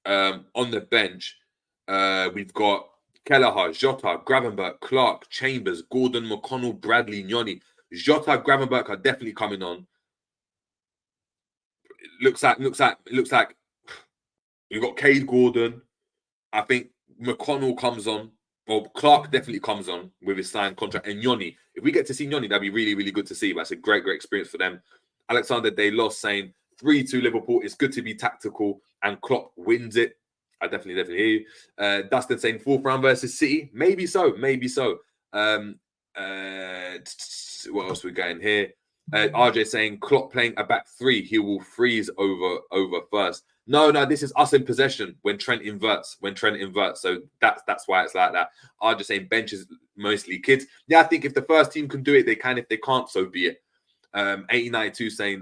On the bench, we've got Kelleher, Jota, Gravenberch, Clark, Chambers, Gordon, McConnell, Bradley, Nyoni. Jota, Gravenberch are definitely coming on. It looks like we've got Cade Gordon. I think McConnell comes on. Well, Clark definitely comes on with his signed contract. And Nyoni, if we get to see Nyoni, that'd be really, really good to see. That's a great experience for them. Alexander Delos saying 3-2 Liverpool. It's good to be tactical, and Klopp wins it. I definitely hear you. Dustin saying 4th round versus City. Maybe so. What else we getting here? RJ saying Klopp playing a back 3. He will freeze over first. No, this is us in possession when Trent inverts. So that's why it's like that. RJ saying bench is mostly kids. Yeah, I think if the first team can do it, they can. If they can't, so be it. 8092 saying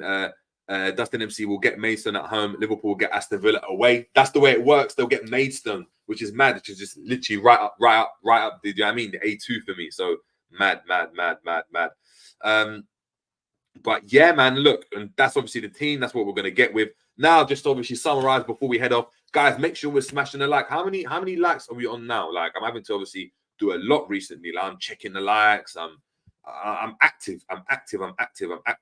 Dustin MC will get Maidstone at home. Liverpool will get Aston Villa away. That's the way it works. They'll get Maidstone, which is mad. Which is just literally right up. Do you know what I mean? The A2 for me. So mad. But yeah, man, look, and that's obviously the team. That's what we're going to get with. Now, just obviously summarize before we head off. Guys, make sure we're smashing the like. How many likes are we on now? Like, I'm having to obviously do a lot recently. Like, I'm checking the likes. I'm active.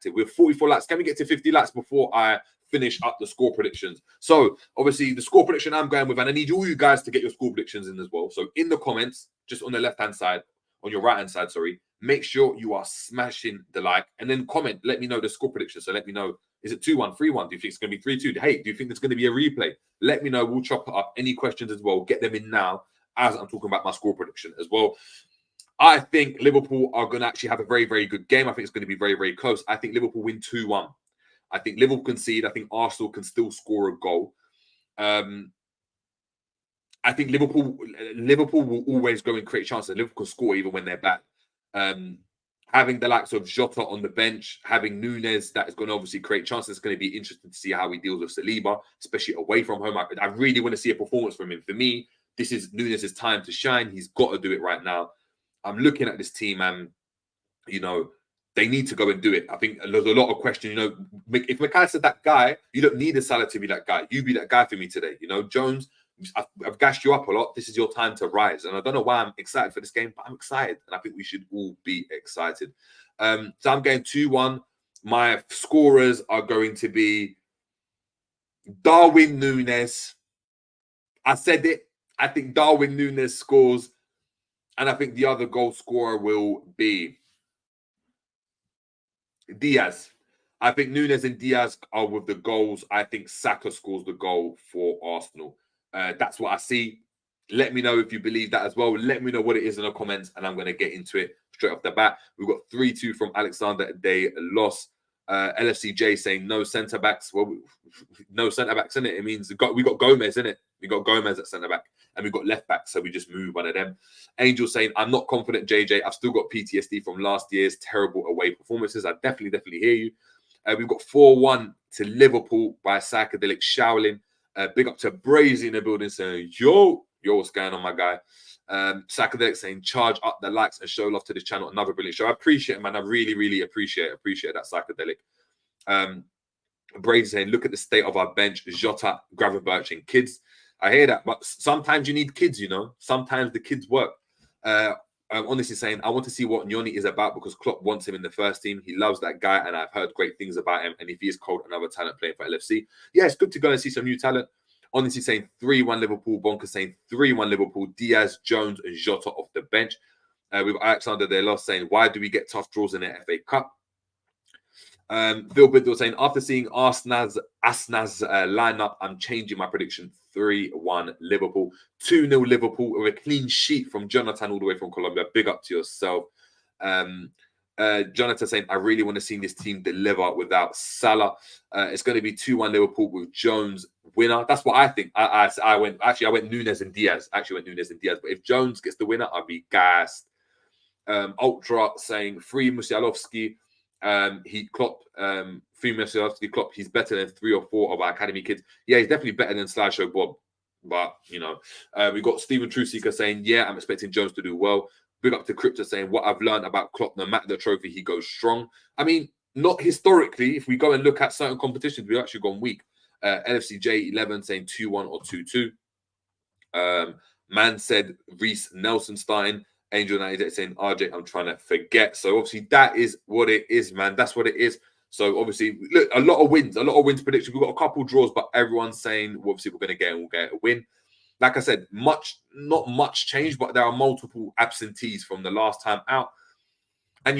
We're 44 likes. Can we get to 50 likes before I finish up the score predictions? So, obviously, the score prediction I'm going with, and I need all you guys to get your score predictions in as well. So, in the comments, just on the left-hand side, on your right-hand side, sorry, make sure you are smashing the like, and then comment. Let me know the score prediction. So, let me know Is it 2-1, 3-1? Do you think it's going to be 3-2? Hey, do you think there's going to be a replay? Let me know. We'll chop it up. Any questions as well, get them in now as I'm talking about my score prediction as well. I think Liverpool are going to actually have a very, very good game. I think it's going to be very, very close. I think Liverpool win 2-1. I think Liverpool concede. I think Arsenal can still score a goal. I think Liverpool will always go and create chances. Liverpool can score even when they're bad. Having the likes of Jota on the bench, having Nunes that is going to obviously create chances. It's going to be interesting to see how he deals with Saliba, especially away from home. I really want to see a performance from him. For me, this is Nunes' time to shine. He's got to do it right now. I'm looking at this team and, they need to go and do it. I think there's a lot of questions. If McAllister's that guy, you don't need a Salah to be that guy. You be that guy for me today. Jones, I've gassed you up a lot. This is your time to rise. And I don't know why I'm excited for this game, but I'm excited. And I think we should all be excited. So I'm going 2-1. My scorers are going to be Darwin Núñez. I said it. I think Darwin Núñez scores. And I think the other goal scorer will be Diaz. I think Núñez and Diaz are with the goals. I think Saka scores the goal for Arsenal. That's what I see. Let me know if you believe that as well. Let me know what it is in the comments, and I'm going to get into it straight off the bat. We've got 3-2 from Alexander De Los. LFCJ saying no centre backs. Well, no centre backs in it. It means we got Gomez in it. We got Gomez at centre back, and we got left back. So we just move one of them. Angel saying I'm not confident. JJ, I've still got PTSD from last year's terrible away performances. I definitely hear you. We've got 4-1 to Liverpool by Psychedelic Shaolin. Big up to Brazy in the building saying yo, what's going on, my guy? Psychedelic saying charge up the likes and show love to this channel. Another brilliant show. I appreciate it, man. I really appreciate that, Psychedelic. Brady saying look at the state of our bench. Jota, Gravenberch and kids. I hear that, but sometimes you need kids, sometimes the kids work. Honestly saying I want to see what Nyoni is about because Klopp wants him in the first team. He loves that guy and I've heard great things about him, and if he is cold, another talent playing for LFC, yeah, it's good to go and see some new talent. Honestly saying 3-1 Liverpool. Bonker saying 3-1 Liverpool. Diaz, Jones, and Jota off the bench. We've Alexander De Los saying, why do we get tough draws in the FA Cup? Phil Bidwell saying, after seeing Arsenal's lineup, I'm changing my prediction. 3-1 Liverpool. 2-0 Liverpool with a clean sheet from Jonathan all the way from Colombia. Big up to yourself. Jonathan saying, I really want to see this team deliver without Salah. It's going to be 2-1 Liverpool with Jones winner. That's what I think. I went Núñez and Diaz. But if Jones gets the winner, I'll be gassed. Ultra saying, free Musialowski. Klopp, Klopp, he's better than 3 or 4 of our academy kids. Yeah, he's definitely better than Slideshow Bob. But, we got Stephen Truseeker saying, yeah, I'm expecting Jones to do well. Big up to Crypto saying, what I've learned about Klopp, no matter the trophy, he goes strong. I mean, not historically. If we go and look at certain competitions, we've actually gone weak. LFCJ11 saying 2-1 or 2-2. Man said Reece Nelson starting. Angel 98 saying RJ, I'm trying to forget. So obviously that is what it is, man. That's what it is. So obviously, look, a lot of wins prediction. We've got a couple draws, but everyone's saying obviously we'll get a win. Like I said, not much change, but there are multiple absentees from the last time out. And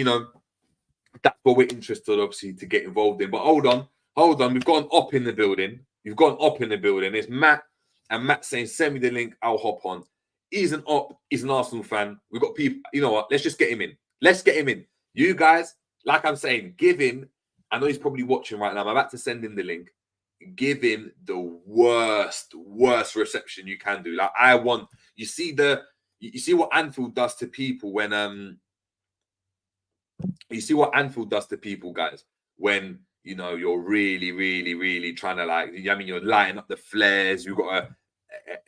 that's what we're interested, obviously, to get involved in. But hold on. We've got an op in the building. It's Matt, and Matt saying, send me the link, I'll hop on. He's an op, he's an Arsenal fan. We've got people, you know what? Let's just get him in. You guys, like I'm saying, give him, I know he's probably watching right now. I'm about to send him the link. Give him the worst reception you can do. Like you see what Anfield does to people when you see what Anfield does to people, guys, when you're really trying to you're lighting up the flares. You've got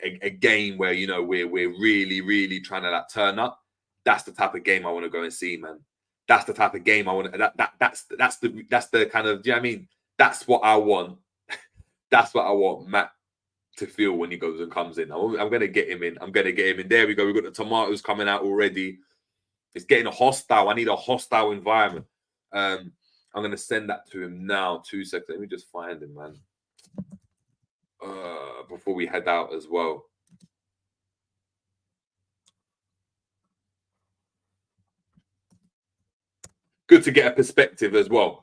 a game where we're really trying to turn up. That's the type of game I want to go and see, man. That's the type of game I want. That's the kind of, do you know what I mean? That's what I want. That's what I want Matt to feel when he goes and comes in. I'm gonna get him in. There we go. We've got the tomatoes coming out already. It's getting hostile. I need a hostile environment. I'm gonna send that to him now. 2 seconds. Let me just find him, man. Before we head out as well. Good to get a perspective as well.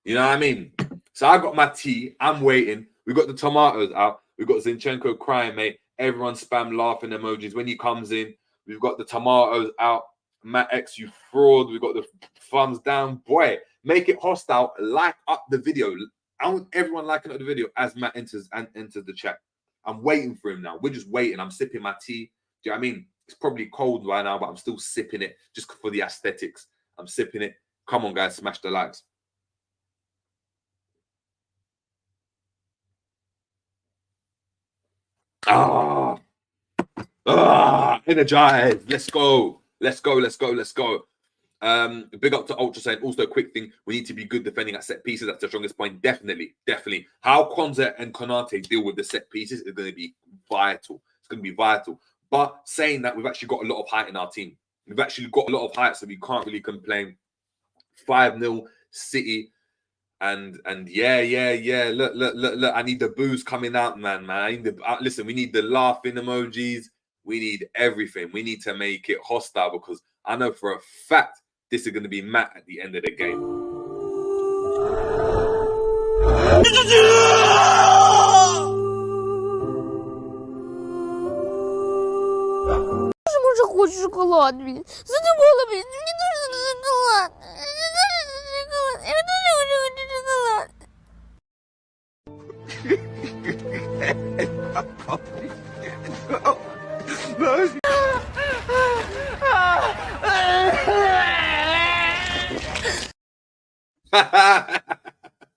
You know what I mean? So I got my tea. I'm waiting. We got the tomatoes out. We got Zinchenko crying, mate. Everyone spam laughing emojis when he comes in. We've got the tomatoes out. Matt X, you fraud. We've got the thumbs down. Boy, make it hostile. Like up the video. I want everyone liking up the video as Matt enters the chat. I'm waiting for him now. We're just waiting. I'm sipping my tea. Do you know what I mean? It's probably cold right now, but I'm still sipping it just for the aesthetics. I'm sipping it. Come on, guys. Smash the likes. Energized. Let's go. Let's go. Let's go. Let's go. Big up to Ultra saying also a quick thing. We need to be good defending at set pieces. That's the strongest point. Definitely. How Konza and Konate deal with the set pieces is going to be vital. It's going to be vital. But saying that, we've actually got a lot of height in our team. We've actually got a lot of height, so we can't really complain. 5-0 City. And yeah. Look. I need the booze coming out, man. I need listen, we need the laughing emojis. We need everything. We need to make it hostile because I know for a fact this is going to be Matt at the end of the game.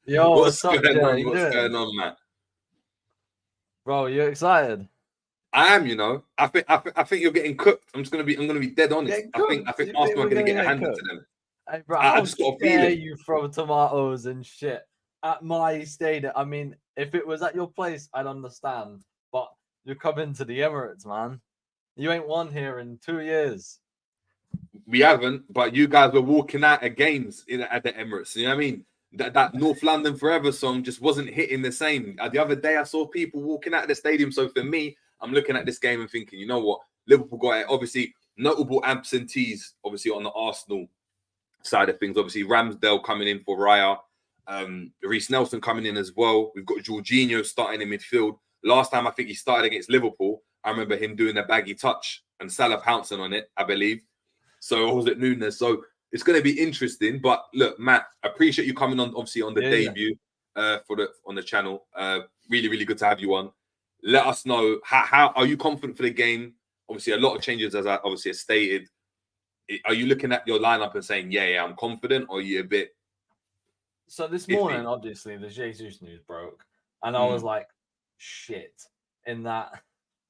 Yo, what's up, going on? Jay? What's going on, Matt? Bro, you excited? I am, you know. I think you're getting cooked. I'm gonna be dead honest. I think Arsenal are gonna get handed to them. Hey, bro, I just got a feeling. You throw tomatoes and shit at my stadium. I mean, if it was at your place, I'd understand. But you're coming to the Emirates, man. You ain't won here in 2 years. We haven't, but you guys were walking out of games at the Emirates. You know what I mean? That North London Forever song just wasn't hitting the same. The other day, I saw people walking out of the stadium. So for me, I'm looking at this game and thinking, you know what? Liverpool got it. Obviously, notable absentees, obviously, on the Arsenal side of things. Obviously, Ramsdale coming in for Raya. Reece Nelson coming in as well. We've got Jorginho starting in midfield. Last time I think he started against Liverpool, I remember him doing a baggy touch and Salah pouncing on it, I believe. So, or was it Nunes? So, it's going to be interesting. But look, Matt, I appreciate you coming on, obviously, on the debut on the channel. Really, really good to have you on. Let us know, how are you confident for the game? Obviously, a lot of changes, as I obviously have stated. Are you looking at your lineup and saying, yeah, I'm confident, or are you a bit... So this morning, obviously, the Jesus news broke. And I was like, shit. In that,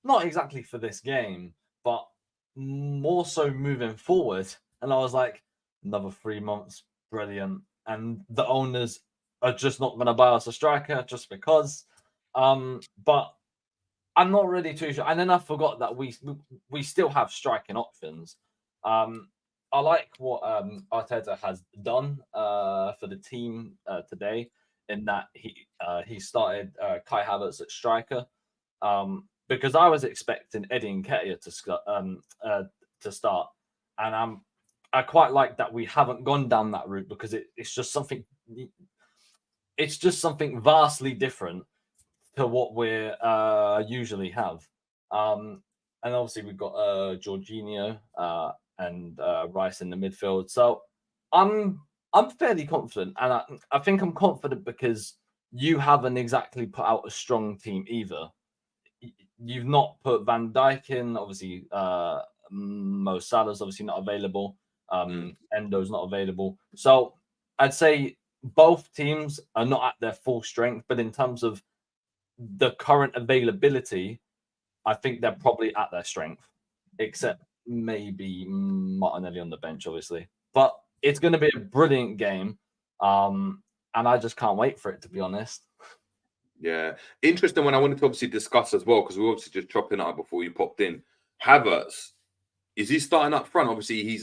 not exactly for this game, but more so moving forward. And I was like, another 3 months, brilliant. And the owners are just not going to buy us a striker just because. But I'm not really too sure. And then I forgot that we still have striking options. I like what Arteta has done for the team today, in that he started Kai Havertz at striker, because I was expecting Eddie Nketiah to start, and I quite like that we haven't gone down that route, because it's just something vastly different to what we usually have. And obviously we've got Jorginho and Rice in the midfield. So I'm fairly confident, and I think I'm confident because you haven't exactly put out a strong team either. You've not put Van Dijk in. Obviously, Mo Salah's obviously not available. Endo's not available. So I'd say both teams are not at their full strength, but in terms of the current availability, I think they're probably at their strength, except maybe Martinelli on the bench, obviously. But it's going to be a brilliant game, and I just can't wait for it, to be honest. Yeah, interesting one I wanted to obviously discuss as well, because we were obviously just chopping it up before you popped in. Havertz, is he starting up front? Obviously,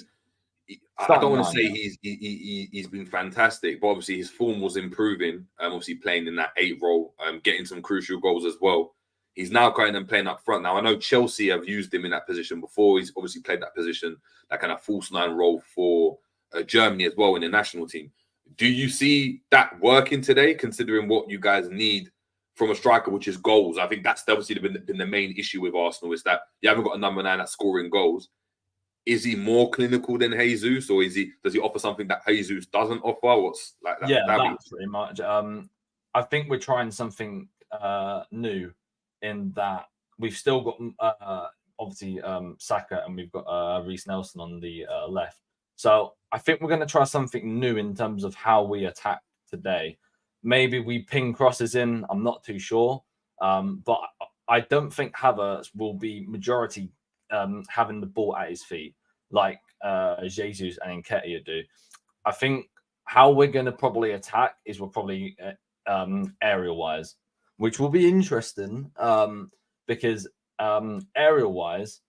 I don't want to say he's been fantastic, but obviously his form was improving. Obviously playing in that 8 role, getting some crucial goals as well. He's now going and playing up front. Now, I know Chelsea have used him in that position before. He's obviously played that position, that kind of false 9 role for Germany as well in the national team. Do you see that working today, considering what you guys need from a striker, which is goals? I think that's obviously been the main issue with Arsenal, is that you haven't got a number 9 that's scoring goals. Is he more clinical than Jesus, or does he offer something that Jesus doesn't offer? What's like that? Yeah, that's pretty much. I think we're trying something new in that we've still got obviously Saka, and we've got Reece Nelson on the left. So I think we're going to try something new in terms of how we attack today. Maybe we ping crosses in. I'm not too sure, but I don't think Havertz will be majority having the ball at his feet like Jesus and Nketiah do. I think how we're going to probably attack is we're probably aerial wise, which will be interesting because aerial wise,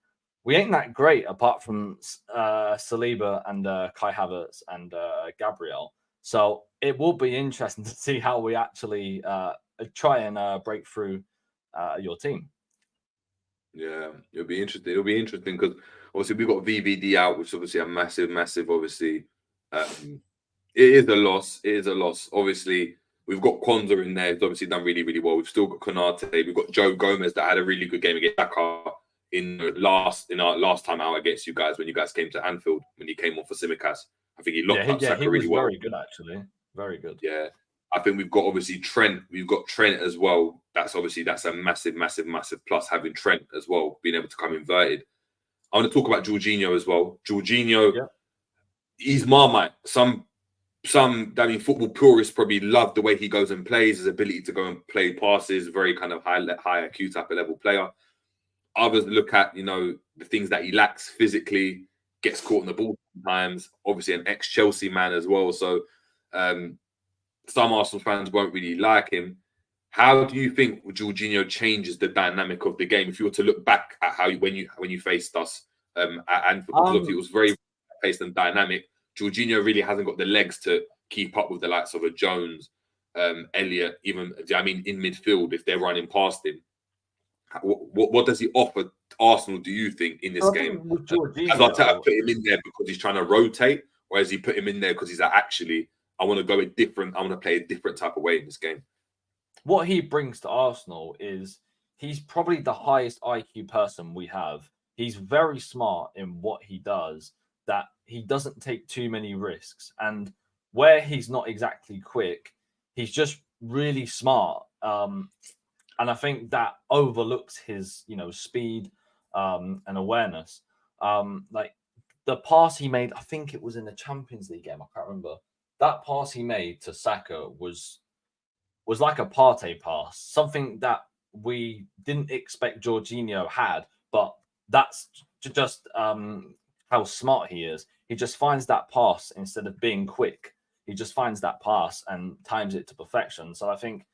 we ain't that great apart from Saliba and Kai Havertz and Gabriel. So it will be interesting to see how we actually try and break through your team. Yeah, it'll be interesting. It'll be interesting because obviously we've got VVD out, which is obviously a massive, obviously. It is a loss. It is a loss. Obviously, we've got Kwanzaa in there. He's obviously done really, really well. We've still got Konate. We've got Joe Gomez that had a really good game against Saka in our last time out against you guys when you guys came to Anfield, when he came on for Tsimikas. I think he locked up Saka really well. Very good, actually. Very good. Yeah. I think we've got obviously Trent. We've got Trent as well. That's a massive plus, having Trent as well, being able to come inverted. I want to talk about Jorginho as well. Jorginho, he's Marmite. Some football purists probably love the way he goes and plays, his ability to go and play passes, very kind of high IQ type of level player. Others look at, the things that he lacks physically, gets caught in the ball sometimes, obviously an ex-Chelsea man as well. So some Arsenal fans won't really like him. How do you think Jorginho changes the dynamic of the game? If you were to look back at how when you faced us at Anfield, because it was very paced and dynamic. Jorginho really hasn't got the legs to keep up with the likes of a Jones, Elliott, even in midfield if they're running past him. What does he offer Arsenal, do you think, in this game? Has Arteta put him in there because he's trying to rotate, or has he put him in there because he's like, actually, I want to go I want to play a different type of way in this game? What he brings to Arsenal is he's probably the highest IQ person we have. He's very smart in what he does, that he doesn't take too many risks. And where he's not exactly quick, he's just really smart. And I think that overlooks his, speed and awareness. Like the pass he made, I think it was in the Champions League game, I can't remember. That pass he made to Saka was like a Partey pass, something that we didn't expect Jorginho had, but that's just how smart he is. He just finds that pass instead of being quick. He just finds that pass and times it to perfection. So I think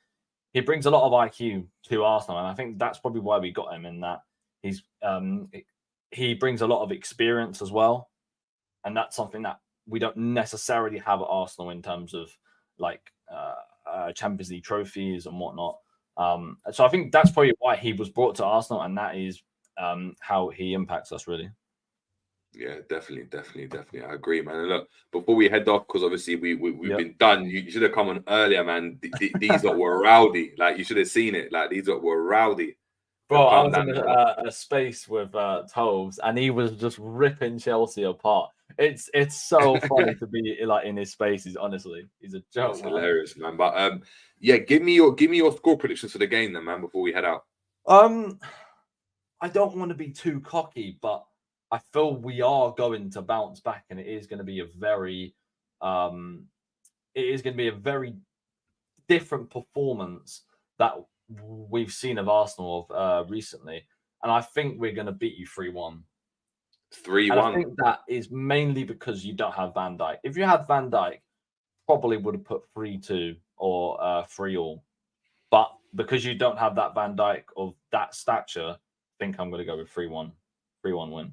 he brings a lot of IQ to Arsenal, and I think that's probably why we got him in that. He brings a lot of experience as well, and that's something that we don't necessarily have at Arsenal in terms of like Champions League trophies and whatnot. So I think that's probably why he was brought to Arsenal, and that is how he impacts us really. Yeah, definitely. I agree, man. And look, before we head off, because obviously we've been done. You should have come on earlier, man. These lot were rowdy. Like you should have seen it. Like these lot were rowdy. Bro, I was in a space with Toves, and he was just ripping Chelsea apart. It's so funny to be like in his spaces. Honestly, he's a joke. It's hilarious, man. But give me your score predictions for the game, then, man. Before we head out. I don't want to be too cocky, but I feel we are going to bounce back, and it is going to be a very different performance that we've seen of Arsenal recently. And I think we're going to beat you 3-1. 3-1. I think that is mainly because you don't have Van Dijk. If you had Van Dijk, probably would have put 3-2 or 3-all. But because you don't have that Van Dijk of that stature, I think I'm going to go with 3-1. 3-1 win.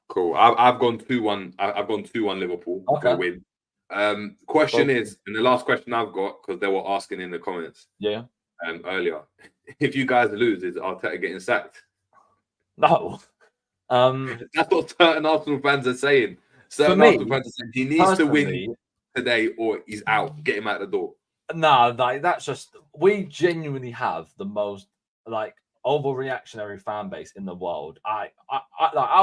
Cool. I've gone 2-1. I've gone 2-1 Liverpool. Okay. Win. Question is, and the last question I've got, because they were asking in the comments. Yeah. Earlier, if you guys lose, is Arteta getting sacked? No. That's what certain Arsenal fans are saying. Certain Arsenal fans are saying he needs to win. today or he's out. Get him out the door. No, like that's just we genuinely have the most like overreactionary fan base in the world. I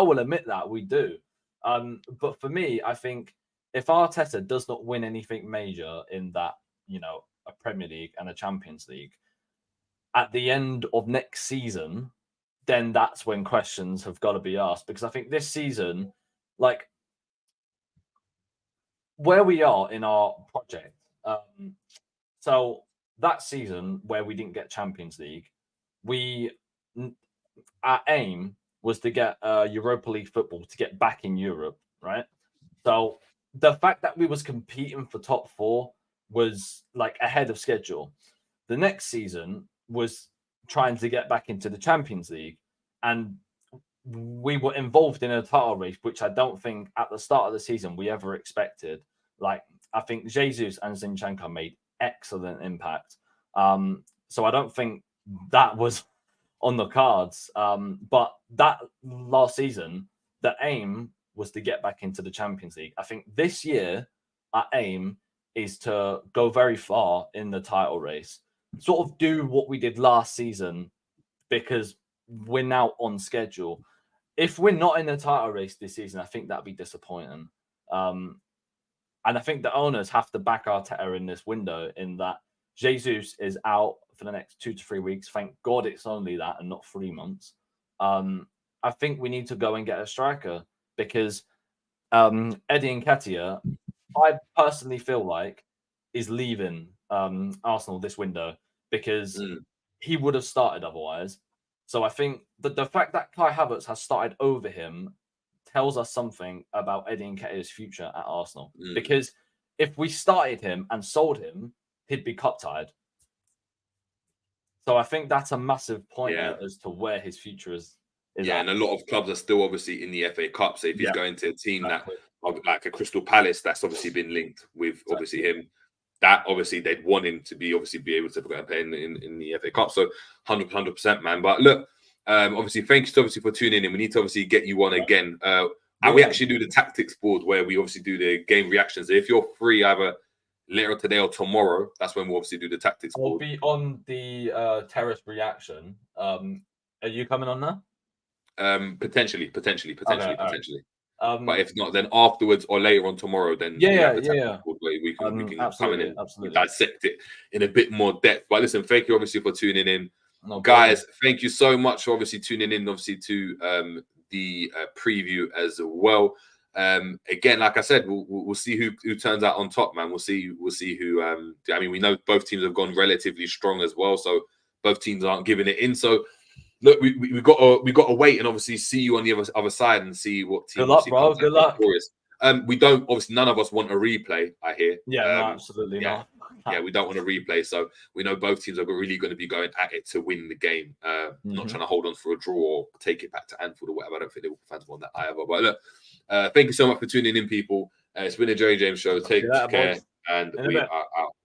will admit that we do. But for me, I think if Arteta does not win anything major in that, a Premier League and a Champions League, at the end of next season, then that's when questions have got to be asked. Because I think this season, like where we are in our project, so that season where we didn't get Champions League, our aim was to get Europa League football to get back in Europe, right? So the fact that we was competing for top 4 was like ahead of schedule. The next season was trying to get back into the Champions League, and we were involved in a title race, which I don't think at the start of the season we ever expected. Like I think Jesus and Zinchenko made excellent impact. So I don't think that was on the cards. But that last season, the aim was to get back into the Champions League. I think this year, our aim is to go very far in the title race, sort of do what we did last season, because we're now on schedule. If we're not in the title race this season, I think that'd be disappointing. And I think the owners have to back Arteta in this window, in that Jesus is out for the next 2 to 3 weeks. Thank God it's only that and not 3 months. I think we need to go and get a striker, because Eddie Nketiah, I personally feel like, is leaving Arsenal this window, because he would have started otherwise. So I think that the fact that Kai Havertz has started over him tells us something about Eddie Nketiah's future at Arsenal. Because if we started him and sold him, he'd be cup tied. So I think that's a massive pointer as to where his future is. And a lot of clubs are still obviously in the FA Cup. So if he's going to a team that, like a Crystal Palace, that's obviously been linked with obviously him, that obviously they'd want him to be able to play in the FA Cup. So 100%, man. But look, obviously, thank you for tuning in. We need to obviously get you on again. And we actually do the tactics board where we obviously do the game reactions. So if you're free either later today or tomorrow, that's when we'll obviously do the tactics board. We'll be on the terrace reaction. Are you coming on now? Potentially. But if not, then afterwards or later on tomorrow, then we can come in and dissect it in a bit more depth. But listen, thank you obviously for tuning in. Guys, thank you so much for obviously tuning in, obviously, to the preview as well. Again, like I said, we'll see who turns out on top, man. We'll see who. I mean, we know both teams have gone relatively strong as well, so both teams aren't giving it in. So look, we got to wait and obviously see you on the other side and see what team. Good luck, bro. Good luck. We don't, obviously, none of us want a replay, I hear. Yeah, no, absolutely not. Yeah, we don't want a replay. So we know both teams are really going to be going at it to win the game, not trying to hold on for a draw or take it back to Anfield or whatever. I don't think Liverpool fans want that either. But look, thank you so much for tuning in, people. It's been a Jerry James show. Take care, and we are out.